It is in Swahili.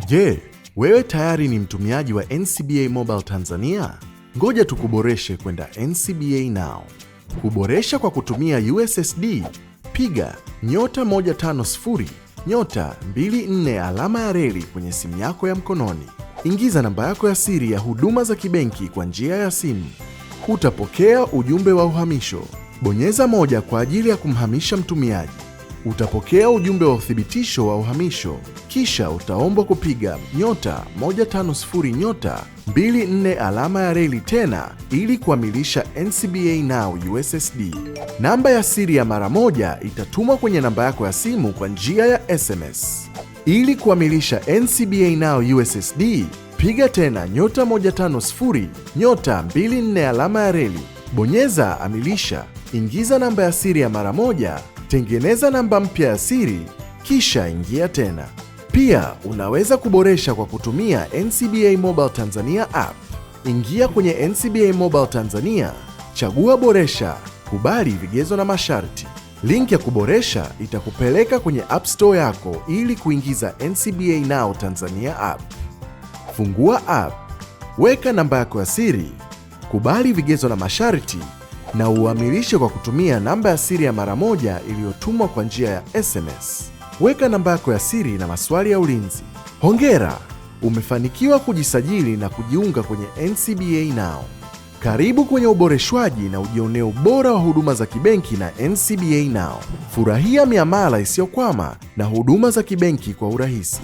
Je, wewe tayari ni mtumiaji wa NCBA Mobile Tanzania? Ngoja tukuboreshe kwenda NCBA Now. Kuboresha kwa kutumia USSD, piga *150 *24 alama ya reli kwenye simu yako ya mkononi. Ingiza namba yako ya siri ya huduma za kibenki kwa njia ya simu. Utapokea ujumbe wa uhamisho. Bonyeza 1 kwa ajili ya kumhamisha mtumiaji. Utapokea ujumbe wa uthibitisho wa uhamisho, kisha utaombwa kupiga *150 *24 alama ya reli tena ili kuhamisha NCBA Now USSD. Namba ya siri ya mara moja itatumwa kwenye namba yako ya simu kwa njia ya SMS. Ili kuhamisha NCBA Now USSD, piga tena *150 *24 alama ya reli. Bonyeza hamisha, ingiza namba ya siri ya mara moja, tengeneza namba mpya ya siri, kisha ingia tena. Pia unaweza kuboresha kwa kutumia NCBA Mobile Tanzania app. Ingia kwenye NCBA Mobile Tanzania, chagua boresha, kubali vigezo na masharti. Link ya kuboresha itakupeleka kwenye App Store yako ili kuingiza NCBA Now Tanzania app. Fungua app, weka namba yako ya siri, kubali vigezo na masharti na uhamishe kwa kutumia namba ya siri ya mara moja iliyotumwa kwa njia ya SMS. Weka namba yako ya siri na maswali ya ulinzi. Hongera, umefanikiwa kujisajili na kujiunga kwenye NCBA Now. Karibu kwenye uboreshwaji na ujionee ubora wa huduma za kibenki na NCBA Now. Furahia miamala isiyokwama na huduma za kibenki kwa urahisi.